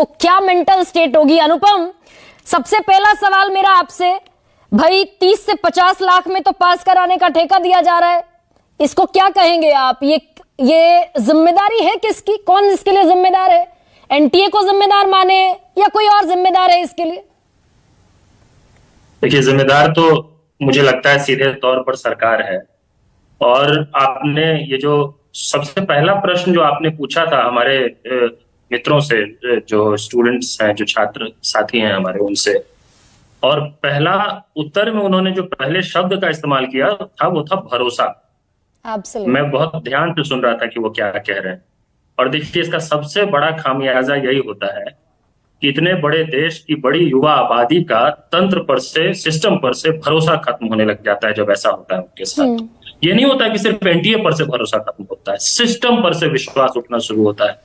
तो क्या mental state होगी। अनुपम, सबसे पहला सवाल मेरा आपसे, भाई 30 से 50 लाख में तो पास कराने का ठेका दिया जा रहा है, इसको क्या कहेंगे आप? ये जिम्मेदारी है किसकी? कौन इसके लिए जिम्मेदार है? एनटीए को जिम्मेदार माने या कोई और जिम्मेदार है इसके लिए? देखिए, जिम्मेदार तो मुझे लगता है सीधे तौर पर सरकार है। और आपने ये जो सबसे पहला प्रश्न जो आपने पूछा था हमारे मित्रों से, जो स्टूडेंट्स हैं, जो छात्र साथी हैं हमारे, उनसे, और पहला उत्तर में उन्होंने जो पहले शब्द का इस्तेमाल किया था वो था भरोसा। मैं बहुत ध्यान से सुन रहा था कि वो क्या कह रहे हैं। और देखिए, इसका सबसे बड़ा खामियाजा यही होता है कि इतने बड़े देश की बड़ी युवा आबादी का तंत्र पर से, सिस्टम पर से भरोसा खत्म होने लग जाता है जब ऐसा होता है उनके साथ। ये नहीं होता कि सिर्फ एनटीए पर से भरोसा खत्म होता है, सिस्टम पर से विश्वास उठना शुरू होता है।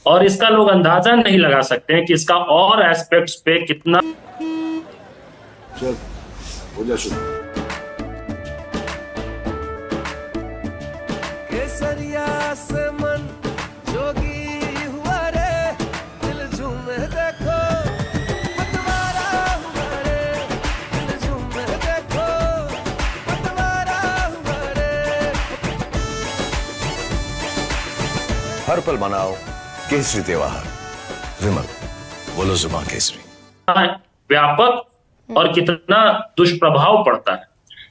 और इसका लोग अंदाजा नहीं लगा सकते हैं कि इसका और एस्पेक्ट्स पे कितना। चल हो जा शुरू। केसरिया से मन जोगी हुआ रे, दिल झूमे देखो पतवारा हुआ रे, दिल झूमे देखो पतवारा हुआ रे। हर पल मनाओ केसरी त्योहार। विमल, बोलो जुबान केसरी। व्यापक और कितना दुष्प्रभाव पड़ता है।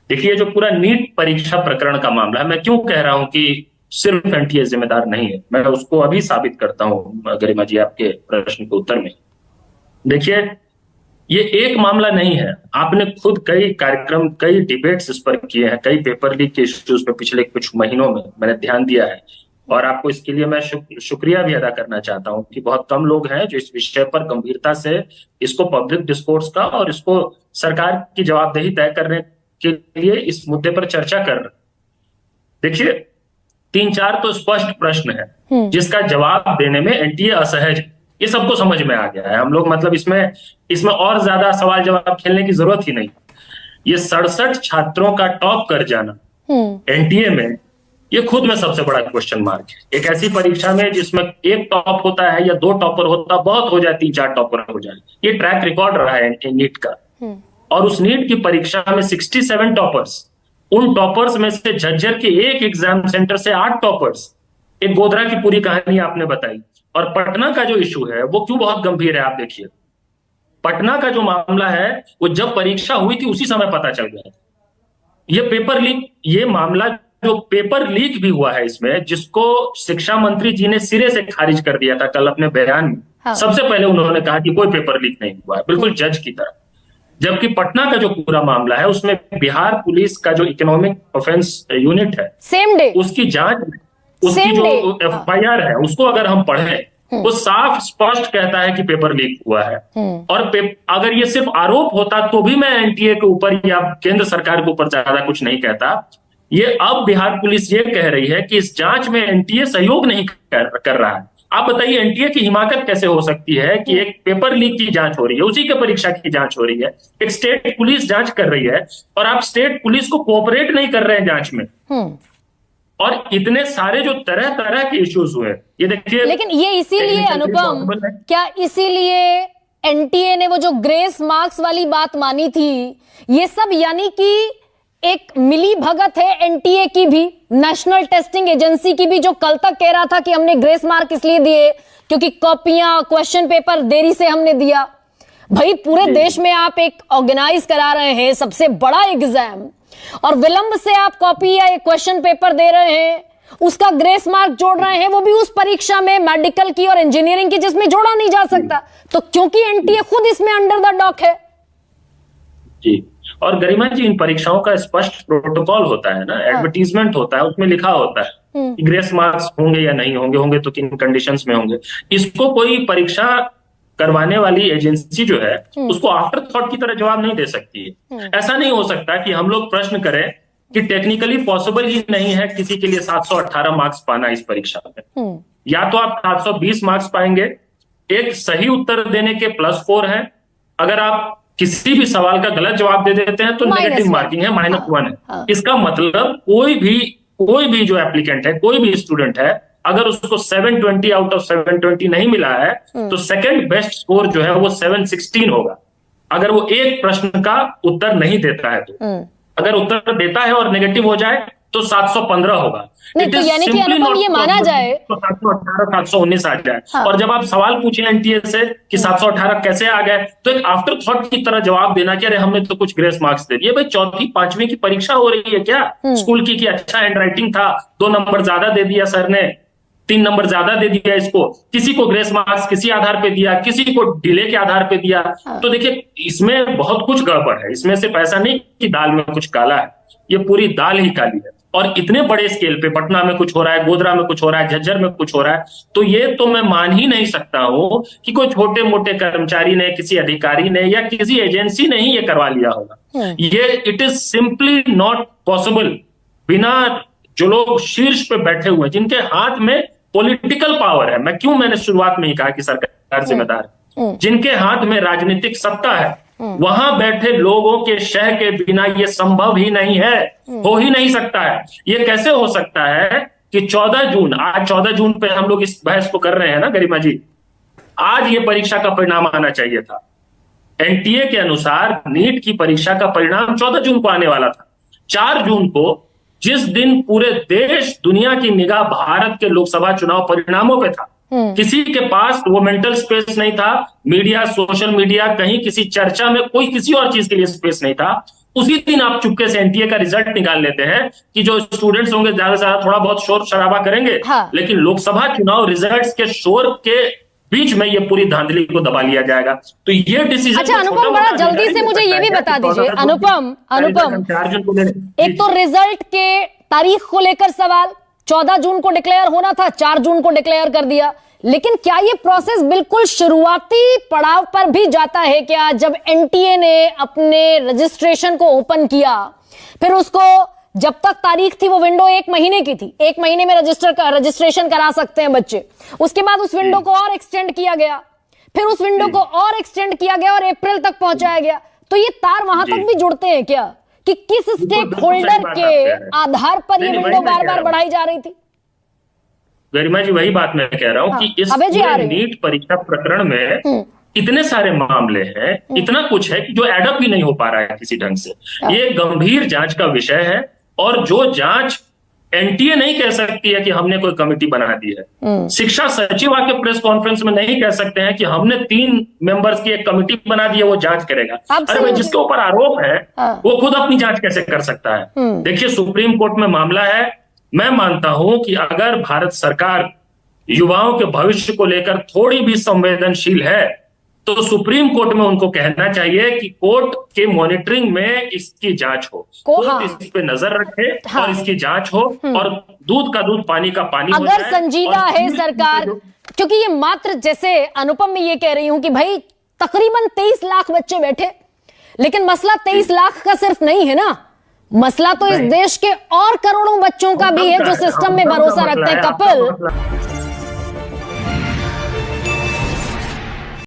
देखिए, जो पूरा नीट परीक्षा प्रकरण का मामला है, मैं क्यों कह रहा हूं कि सिर्फ एनटीए जिम्मेदार नहीं है, मैं उसको अभी साबित करता हूं गरिमा जी आपके प्रश्न के उत्तर में। देखिए, ये एक मामला नहीं है। आपने खुद कई कार्यक्रम, कई डिबेट्स इस पर किए हैं, कई पेपर लीक के इश्यूज पे पिछले कुछ महीनों में मैंने ध्यान दिया है। और आपको इसके लिए मैं शुक्रिया भी अदा करना चाहता हूं कि बहुत कम लोग हैं जो इस विषय पर गंभीरता से इसको पब्लिक डिस्कोर्स का और इसको सरकार की जवाबदेही तय करने के लिए इस मुद्दे पर चर्चा कर रहे। देखिए, 3-4 तो स्पष्ट प्रश्न है जिसका जवाब देने में एनटीए असहज है। ये सबको समझ में आ गया है। हम लोग मतलब इसमें और ज्यादा सवाल जवाब खेलने की जरूरत ही नहीं। ये 67 छात्रों का टॉप कर जाना एनटीए में, ये खुद में सबसे बड़ा क्वेश्चन मार्क है। एक ऐसी परीक्षा में जिसमें एक टॉप होता है या 2 टॉपर होता, बहुत हो जाए 3-4 टॉपर हो जाए, ये ट्रैक रिकॉर्ड रहा है नीट का। और उस नीट की परीक्षा में 67 टॉपर्स, उन टॉपर्स में से झज्जर के एक एग्जाम सेंटर से 8 टॉपर्स। एक गोधरा की पूरी कहानी आपने बताई। और पटना का जो इशू है वो क्यों बहुत गंभीर है, आप देखिए। पटना का जो मामला है वो जब परीक्षा हुई थी उसी समय पता चल गया। ये पेपर लीक, ये मामला जो पेपर लीक भी हुआ है इसमें, जिसको शिक्षा मंत्री जी ने सिरे से खारिज कर दिया था कल अपने बयान में। हाँ। सबसे पहले उन्होंने कहा कि कोई पेपर लीक नहीं हुआ है, बिल्कुल जज की तरह। जबकि पटना का जो पूरा मामला है उसमें बिहार पुलिस का जो इकोनॉमिक ऑफेंस यूनिट है, सेम डे उसकी जांच, उसकी जो एफआईआर है, उसको अगर हम पढ़ें वो साफ स्पष्ट कहता है कि पेपर लीक हुआ है। और अगर ये सिर्फ आरोप होता तो भी मैं एनटीए के ऊपर या केंद्र सरकार के ऊपर ज्यादा कुछ नहीं कहता। ये अब बिहार पुलिस ये कह रही है कि इस जांच में एनटीए सहयोग नहीं कर रहा है। आप बताइए, एनटीए की हिमाकत कैसे हो सकती है कि एक पेपर लीक की जांच हो रही है, उसी के परीक्षा की जांच हो रही है, एक स्टेट पुलिस जांच कर रही है और आप स्टेट पुलिस को कोऑपरेट नहीं कर रहे हैं जांच में। और इतने सारे जो तरह तरह के इश्यूज हुए, ये देखिए। लेकिन ये इसीलिए अनुपम, क्या इसीलिए एनटीए ने वो जो ग्रेस मार्क्स वाली बात मानी थी, ये सब यानी कि एक मिली भगत है एनटीए की भी, नेशनल टेस्टिंग एजेंसी की भी, जो कल तक कह रहा था कि हमने ग्रेस मार्क इसलिए दिए क्योंकि कॉपियां, क्वेश्चन पेपर देरी से हमने दिया। भाई, पूरे देश में आप एक ऑर्गेनाइज करा रहे हैं सबसे बड़ा एग्जाम, और विलंब से आप कॉपी या एक क्वेश्चन पेपर दे रहे हैं, उसका ग्रेस मार्क जोड़ रहे हैं, वो भी उस परीक्षा में मेडिकल की और इंजीनियरिंग की जिसमें जोड़ा नहीं जा सकता। तो क्योंकि एनटीए खुद इसमें अंडर द डॉक है। जी, और गरिमा जी, इन परीक्षाओं का स्पष्ट प्रोटोकॉल होता है ना, एडवर्टीजमेंट होता है, उसमें लिखा होता है कि ग्रेस मार्क्स होंगे या नहीं होंगे, होंगे तो किन कंडीशंस में होंगे। इसको कोई परीक्षा करवाने वाली एजेंसी जो है उसको आफ्टर थॉट की तरह जवाब नहीं दे सकती है। ऐसा नहीं हो सकता कि हम लोग प्रश्न करें कि टेक्निकली पॉसिबल ही नहीं है किसी के लिए 718 मार्क्स पाना इस परीक्षा में। या तो आप 720 मार्क्स पाएंगे, एक सही उत्तर देने के +4 है, अगर आप किसी भी सवाल का गलत जवाब दे देते हैं तो नेगेटिव मार्किंग है, -1 है। इसका मतलब कोई भी जो एप्लीकेंट है, कोई भी स्टूडेंट है, अगर उसको 720 आउट ऑफ 720 नहीं मिला है तो सेकंड बेस्ट स्कोर जो है वो 716 होगा, अगर वो एक प्रश्न का उत्तर नहीं देता है तो। अगर उत्तर देता है और नेगेटिव हो जाए तो 715 होगा। नहीं, तो यानी कि अनुपम ये माना जाए तो 718 719 आ जाए। हाँ। और जब आप सवाल पूछे एनटीए से कि 718 कैसे आ गए, तो एक आफ्टर थॉट की तरह जवाब देना कि अरे हमने तो कुछ ग्रेस मार्क्स दे दिए। भाई चौथी पांचवी की परीक्षा हो रही है क्या स्कूल की, कि अच्छा हैंड राइटिंग था, 2 नंबर ज्यादा दे दिया सर ने, 3 नंबर ज्यादा दे दिया इसको, किसी को ग्रेस मार्क्स किसी आधार पे दिया, किसी को डिले के आधार पे दिया। तो देखिए इसमें बहुत कुछ गड़बड़ है। इसमें सिर्फ ऐसा नहीं कि दाल में कुछ काला है, ये पूरी दाल ही काली है। और इतने बड़े स्केल पे पटना में कुछ हो रहा है, गोधरा में कुछ हो रहा है, झज्जर में कुछ हो रहा है, तो ये तो मैं मान ही नहीं सकता हूं कि कोई छोटे मोटे कर्मचारी ने, किसी अधिकारी ने या किसी एजेंसी ने ही ये करवा लिया होगा। ये it is simply not possible. बिना जो लोग शीर्ष पे बैठे हुए, जिनके हाथ में पॉलिटिकल पावर है, मैंने शुरुआत में ही कहा कि सरकार जिम्मेदार है, जिनके हाथ में राजनीतिक सत्ता है, वहां बैठे लोगों के शह के बिना ये संभव ही नहीं है, हो ही नहीं सकता है। ये कैसे हो सकता है कि 14 जून, आज 14 जून पे हम लोग इस बहस को कर रहे हैं ना गरिमा जी, आज ये परीक्षा का परिणाम आना चाहिए था। एनटीए के अनुसार नीट की परीक्षा का परिणाम 14 जून को आने वाला था। 4 जून को, जिस दिन पूरे देश दुनिया की निगाह भारत के लोकसभा चुनाव परिणामों पे था, किसी के पास वो मेंटल स्पेस नहीं था, मीडिया, सोशल मीडिया, कहीं किसी चर्चा में कोई किसी और चीज के लिए स्पेस नहीं था। उसी दिन आप चुपके से एनटीए का रिजल्ट निकाल लेते हैं कि जो स्टूडेंट्स होंगे ज्यादा से ज्यादा थोड़ा बहुत शोर शराबा करेंगे, हाँ। लेकिन लोकसभा चुनाव रिजल्ट्स के शोर के बीच में ये पूरी धांधली को दबा लिया जाएगा। तो ये डिसीजन, अच्छा अनुपम, बड़ा जल्दी से मुझे ये भी बता दीजिए अनुपम, एक तो रिजल्ट के तारीख को लेकर सवाल, 14 जून को डिक्लेयर होना था, 4 जून को डिक्लेयर कर दिया, लेकिन क्या ये प्रोसेस बिल्कुल शुरुआती पड़ाव पर भी जाता है क्या? जब एनटीए ने अपने रजिस्ट्रेशन को ओपन किया, फिर उसको जब तक तारीख थी वो विंडो 1 महीने की थी, 1 महीने में रजिस्ट्रेशन करा सकते हैं बच्चे, उसके बाद उस विंडो को और एक्सटेंड किया गया, फिर उस विंडो को और एक्सटेंड किया गया और अप्रैल तक पहुंचाया गया। तो ये तार वहां तक भी जुड़ते हैं क्या कि किस स्टेक होल्डर के आधार पर ये विंडो बार बार बढ़ाई जा रही थी? गरिमा जी वही बात मैं कह रहा हूं कि इस नीट परीक्षा प्रकरण में इतने सारे मामले हैं, इतना कुछ है कि जो एडअप ही नहीं हो पा रहा है किसी ढंग से। ये गंभीर जांच का विषय है, और जो जांच एनटीए नहीं कह सकती है कि हमने कोई कमेटी बना दी है, शिक्षा सचिव आके प्रेस कॉन्फ्रेंस में नहीं कह सकते हैं कि हमने 3 मेंबर्स की एक कमेटी बना दी है, वो जांच करेगा। अरे भाई जिसके ऊपर आरोप है वो खुद अपनी जांच कैसे कर सकता है? देखिए सुप्रीम कोर्ट में मामला है। मैं मानता हूं कि अगर भारत सरकार युवाओं के भविष्य को लेकर थोड़ी भी संवेदनशील है तो सुप्रीम कोर्ट में उनको कहना चाहिए कि कोर्ट के मॉनिटरिंग में इसकी जांच हो, कोर्ट इस पे नजर रखे और इसकी जांच हो, और दूध का दूध पानी का पानी हो अगर संजीदा है सरकार, क्योंकि ये मात्र, जैसे अनुपम मैं ये कह रही हूं कि भाई तकरीबन 23 लाख बच्चे बैठे, लेकिन मसला 23 लाख का सिर्फ नहीं है ना, मसला तो इस देश के और करोड़ों बच्चों का भी है जो सिस्टम में भरोसा रखते हैं। कपिल,